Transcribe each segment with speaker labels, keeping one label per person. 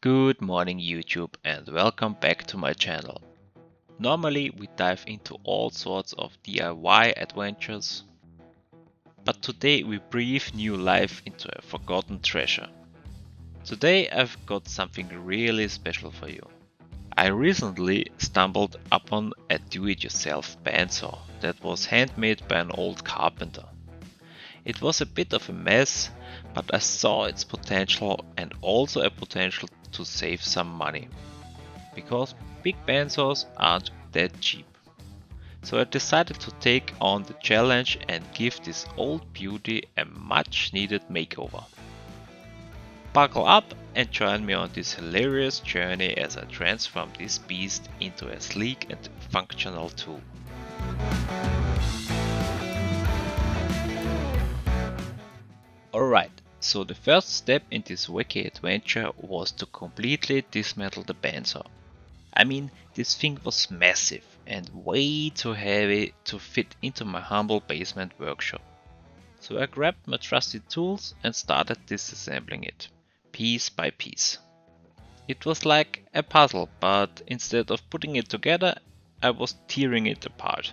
Speaker 1: Good morning YouTube and welcome back to my channel. Normally we dive into all sorts of DIY adventures, but today we breathe new life into a forgotten treasure. Today I've got something really special for you. I recently stumbled upon a do-it-yourself bandsaw that was handmade by an old carpenter. It was a bit of a mess, but I saw its potential and also a potential to save some money. Because big bandsaws aren't that cheap. So I decided to take on the challenge and give this old beauty a much needed makeover. Buckle up and join me on this hilarious journey as I transform this beast into a sleek and functional tool. Alright, so the first step in this wacky adventure was to completely dismantle the bandsaw. I mean, this thing was massive and way too heavy to fit into my humble basement workshop. So I grabbed my trusty tools and started disassembling it, piece by piece. It was like a puzzle, but instead of putting it together, I was tearing it apart.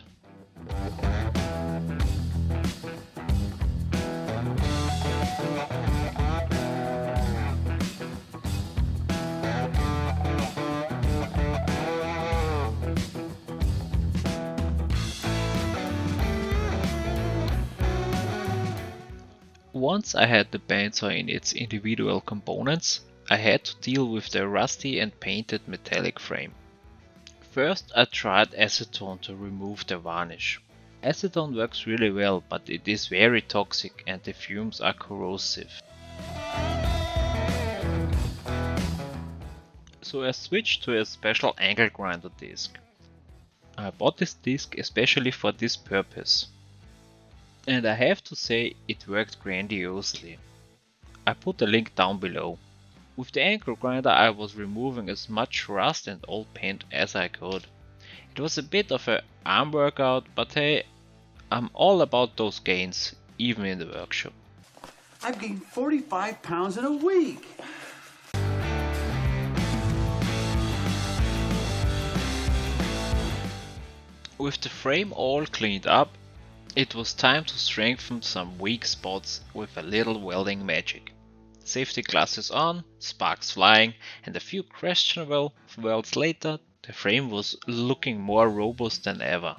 Speaker 1: Once I had the bandsaw in its individual components, I had to deal with the rusty and painted metallic frame. First I tried acetone to remove the varnish. Acetone works really well, but it is very toxic and the fumes are corrosive. So I switched to a special angle grinder disc. I bought this disc especially for this purpose. And I have to say, it worked grandiosely. I put a link down below. With the angle grinder I was removing as much rust and old paint as I could. It was a bit of an arm workout, but hey, I'm all about those gains, even in the workshop.
Speaker 2: I've gained 45 pounds in a week.
Speaker 1: With the frame all cleaned up, it was time to strengthen some weak spots with a little welding magic. Safety glasses on, sparks flying, and a few questionable welds later, the frame was looking more robust than ever.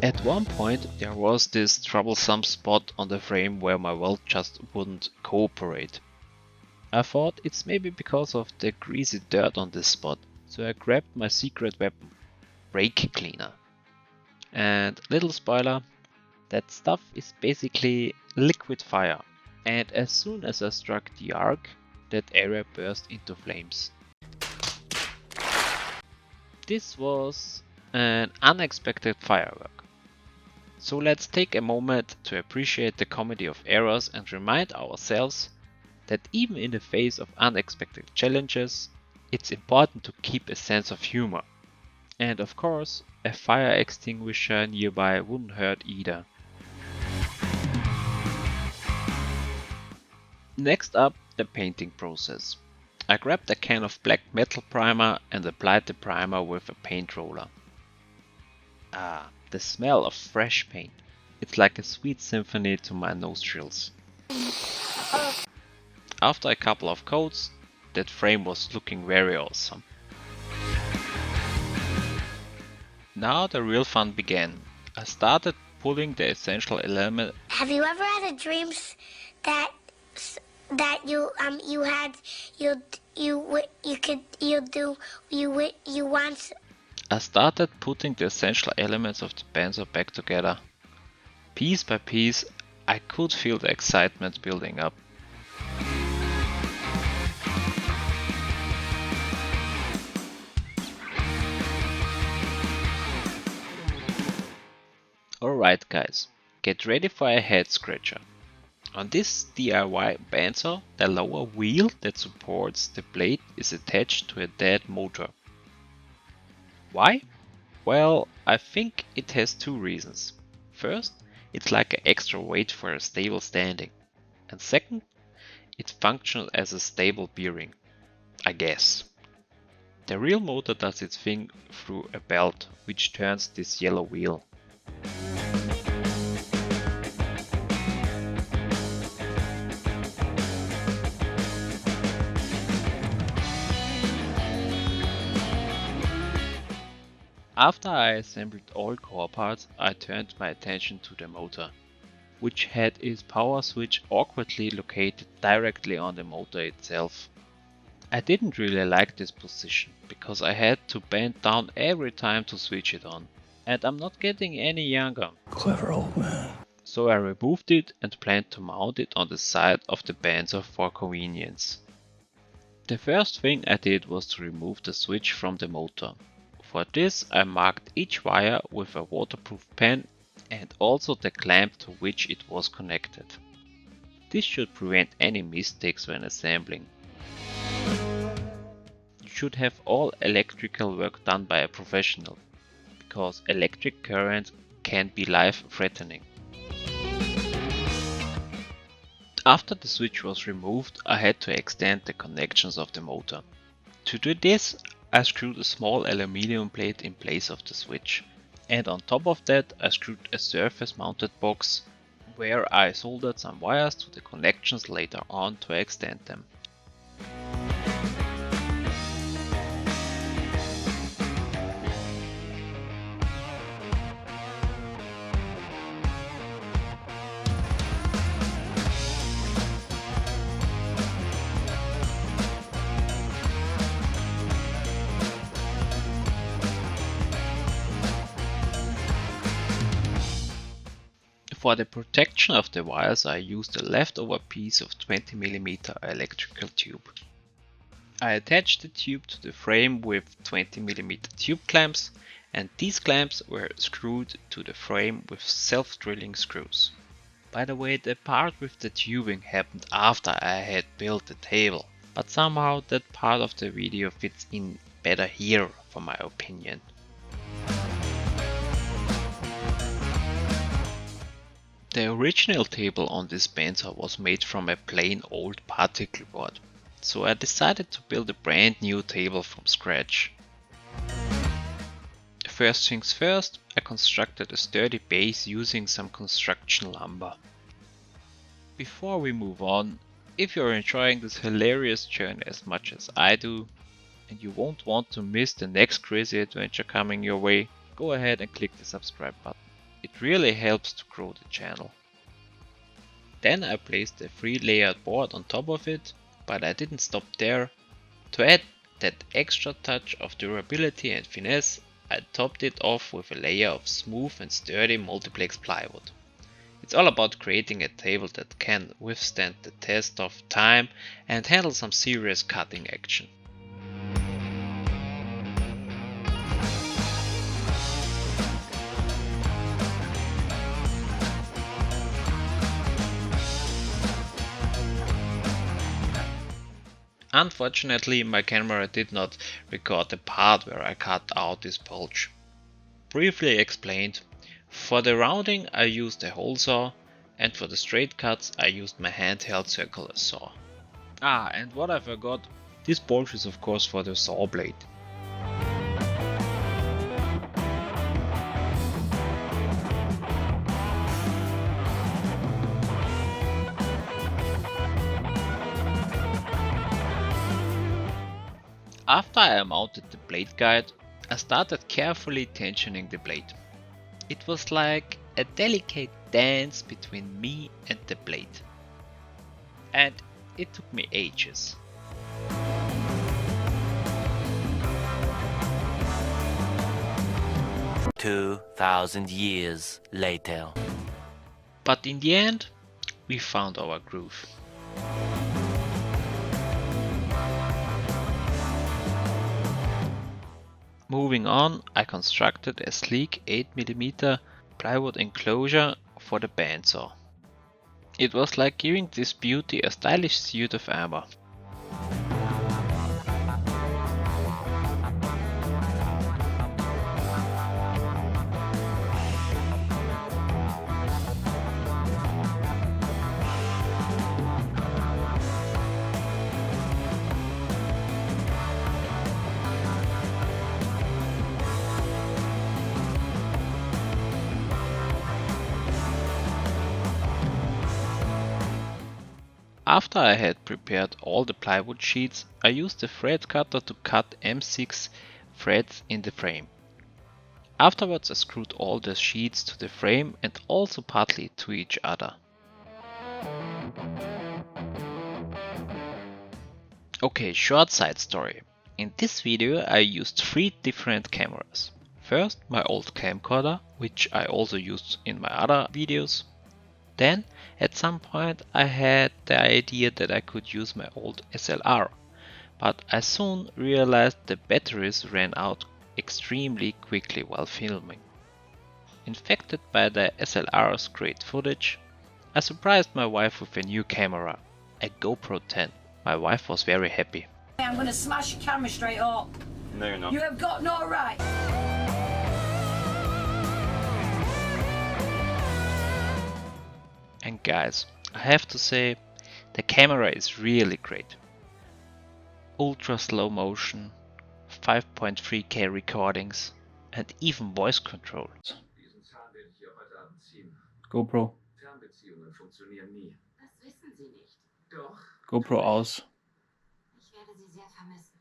Speaker 1: At one point there was this troublesome spot on the frame where my weld just wouldn't cooperate. I thought it's maybe because of the greasy dirt on this spot, so I grabbed my secret weapon, brake cleaner. And little spoiler, that stuff is basically liquid fire, and as soon as I struck the arc, that area burst into flames. This was an unexpected firework. So let's take a moment to appreciate the comedy of errors and remind ourselves that even in the face of unexpected challenges, it's important to keep a sense of humor. And of course, a fire extinguisher nearby wouldn't hurt either. Next up, the painting process. I grabbed a can of black metal primer and applied the primer with a paint roller. Ah, the smell of fresh paint. It's like a sweet symphony to my nostrils. After a couple of coats, that frame was looking very awesome. Now the real fun began. I started pulling the essential element.
Speaker 3: Have you ever had a dream that you once?
Speaker 1: I started putting the essential elements of the bandsaw back together. Piece by piece, I could feel the excitement building up. Alright guys, get ready for a head scratcher. On this DIY bandsaw, the lower wheel that supports the blade is attached to a dead motor. Why? Well, I think it has two reasons. First, it's like an extra weight for a stable standing. And second, it functions as a stable bearing, I guess. The real motor does its thing through a belt, which turns this yellow wheel. After I assembled all core parts, I turned my attention to the motor, which had its power switch awkwardly located directly on the motor itself. I didn't really like this position, because I had to bend down every time to switch it on, and I'm not getting any younger.
Speaker 2: Clever old man.
Speaker 1: So I removed it and planned to mount it on the side of the Bandsaw for convenience. The first thing I did was to remove the switch from the motor. For this I marked each wire with a waterproof pen and also the clamp to which it was connected. This should prevent any mistakes when assembling. You should have all electrical work done by a professional, because electric current can be life-threatening. After the switch was removed, I had to extend the connections of the motor. To do this, I screwed a small aluminium plate in place of the switch, and on top of that I screwed a surface mounted box where I soldered some wires to the connections later on to extend them. For the protection of the wires I used a leftover piece of 20mm electrical tube. I attached the tube to the frame with 20mm tube clamps, and these clamps were screwed to the frame with self-drilling screws. By the way, the part with the tubing happened after I had built the table, but somehow that part of the video fits in better here for my opinion. The original table on this Bandsaw was made from a plain old particle board, so I decided to build a brand new table from scratch. First things first, I constructed a sturdy base using some construction lumber. Before we move on, if you're enjoying this hilarious journey as much as I do, and you won't want to miss the next crazy adventure coming your way, go ahead and click the subscribe button. It really helps to grow the channel. Then I placed a 3-layered board on top of it, but I didn't stop there. To add that extra touch of durability and finesse, I topped it off with a layer of smooth and sturdy multiplex plywood. It's all about creating a table that can withstand the test of time and handle some serious cutting action. Unfortunately, my camera did not record the part where I cut out this bulge. Briefly explained, for the rounding I used a hole saw, and for the straight cuts I used my handheld circular saw. And what I forgot, this bulge is of course for the saw blade. After I mounted the blade guide, I started carefully tensioning the blade. It was like a delicate dance between me and the blade. And it took me ages.
Speaker 4: "2,000 years later."
Speaker 1: But in the end, we found our groove. Moving on, I constructed a sleek 8mm plywood enclosure for the bandsaw. It was like giving this beauty a stylish suit of armor. After I had prepared all the plywood sheets, I used a thread cutter to cut M6 threads in the frame. Afterwards I screwed all the sheets to the frame and also partly to each other. Okay, short side story. In this video I used 3 different cameras. First my old camcorder, which I also used in my other videos. Then at some point I had the idea that I could use my old SLR, but I soon realized the batteries ran out extremely quickly while filming. Infected by the SLR's great footage, I surprised my wife with a new camera, a GoPro 10. My wife was very happy.
Speaker 5: I'm gonna smash your camera straight up.
Speaker 6: No, you're not.
Speaker 5: You have got no right.
Speaker 1: And guys, I have to say, the camera is really great. Ultra slow motion, 5.3K recordings, and even voice control.
Speaker 7: Diesen Zahn werde ich hier heute Abend ziehen.
Speaker 6: GoPro.
Speaker 7: Fernbeziehungen funktionieren nie.
Speaker 8: Das wissen Sie nicht.
Speaker 7: Doch.
Speaker 6: GoPro aus.
Speaker 8: Ich werde Sie sehr vermissen.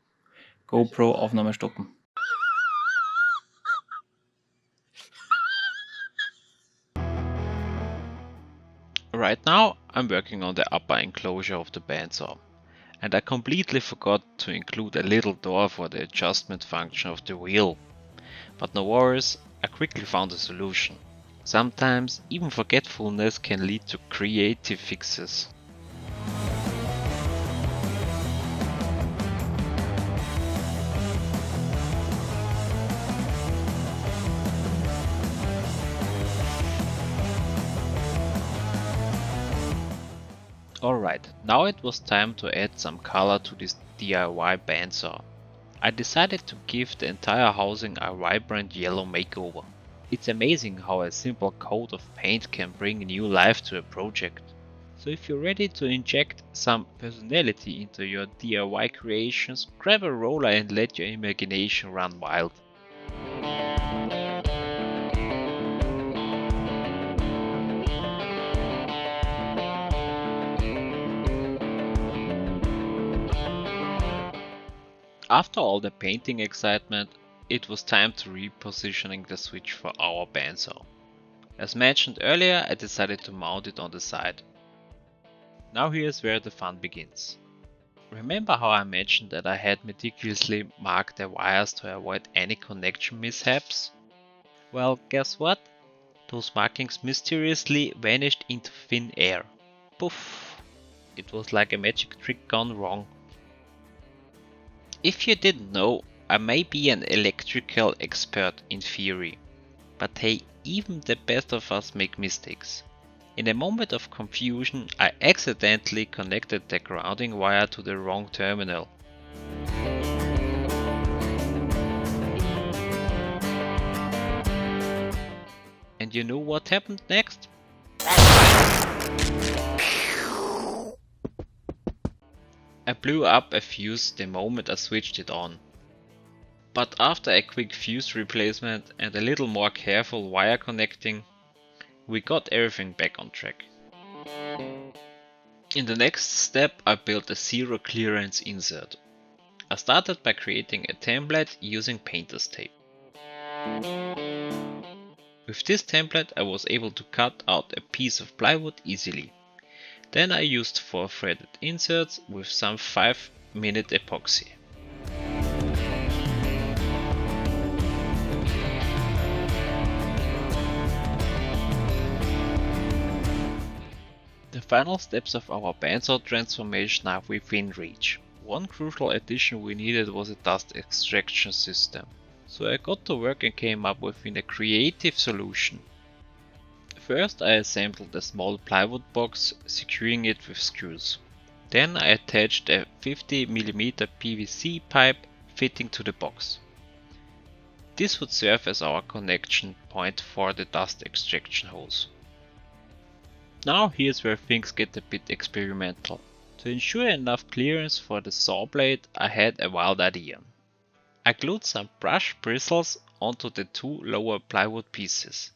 Speaker 6: GoPro Aufnahme stoppen.
Speaker 1: Right now I'm working on the upper enclosure of the bandsaw, and I completely forgot to include a little door for the adjustment function of the wheel. But no worries, I quickly found a solution. Sometimes even forgetfulness can lead to creative fixes. Alright, now it was time to add some color to this DIY bandsaw. I decided to give the entire housing a vibrant yellow makeover. It's amazing how a simple coat of paint can bring new life to a project. So if you're ready to inject some personality into your DIY creations, grab a roller and let your imagination run wild. After all the painting excitement, it was time to repositioning the switch for our bandsaw. As mentioned earlier, I decided to mount it on the side. Now here's where the fun begins. Remember how I mentioned that I had meticulously marked the wires to avoid any connection mishaps? Well, guess what? Those markings mysteriously vanished into thin air. Poof! It was like a magic trick gone wrong. If you didn't know, I may be an electrical expert in theory, but hey, even the best of us make mistakes. In a moment of confusion, I accidentally connected the grounding wire to the wrong terminal. And you know what happened next? I blew up a fuse the moment I switched it on. But after a quick fuse replacement and a little more careful wire connecting, we got everything back on track. In the next step I built a zero clearance insert. I started by creating a template using painter's tape. With this template I was able to cut out a piece of plywood easily. Then I used 4 threaded inserts with some 5-minute epoxy. The final steps of our bandsaw transformation are within reach. One crucial addition we needed was a dust extraction system. So I got to work and came up with a creative solution. First I assembled a small plywood box, securing it with screws. Then I attached a 50mm PVC pipe fitting to the box. This would serve as our connection point for the dust extraction hose. Now here's where things get a bit experimental. To ensure enough clearance for the saw blade, I had a wild idea. I glued some brush bristles onto the 2 lower plywood pieces.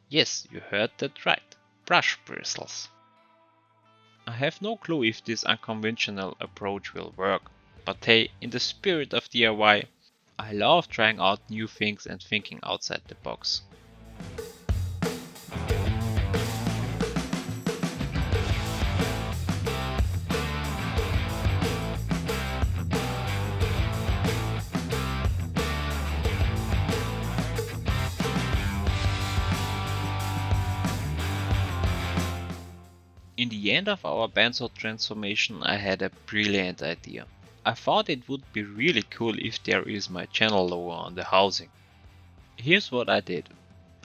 Speaker 1: Yes, you heard that right, brush bristles. I have no clue if this unconventional approach will work, but hey, in the spirit of DIY, I love trying out new things and thinking outside the box. In the end of our Bandsaw transformation, I had a brilliant idea. I thought it would be really cool if there is my channel logo on the housing. Here's what I did.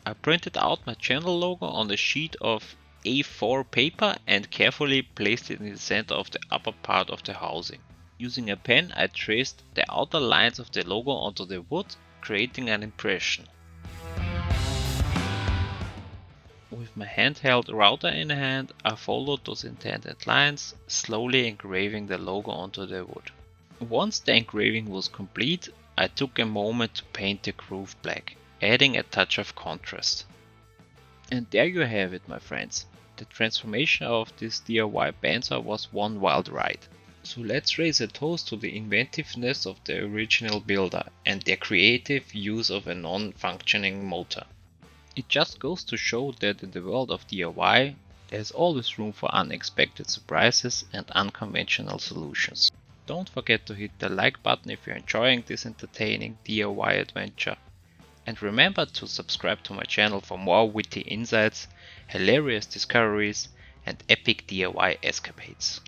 Speaker 1: I printed out my channel logo on a sheet of A4 paper and carefully placed it in the center of the upper part of the housing. Using a pen, I traced the outer lines of the logo onto the wood, creating an impression. With my handheld router in hand, I followed those intended lines, slowly engraving the logo onto the wood. Once the engraving was complete, I took a moment to paint the groove black, adding a touch of contrast. And there you have it, my friends. The transformation of this DIY bandsaw was one wild ride. So let's raise a toast to the inventiveness of the original builder and their creative use of a non-functioning motor. It just goes to show that in the world of DIY, there's always room for unexpected surprises and unconventional solutions. Don't forget to hit the like button if you're enjoying this entertaining DIY adventure. And remember to subscribe to my channel for more witty insights, hilarious discoveries, and epic DIY escapades.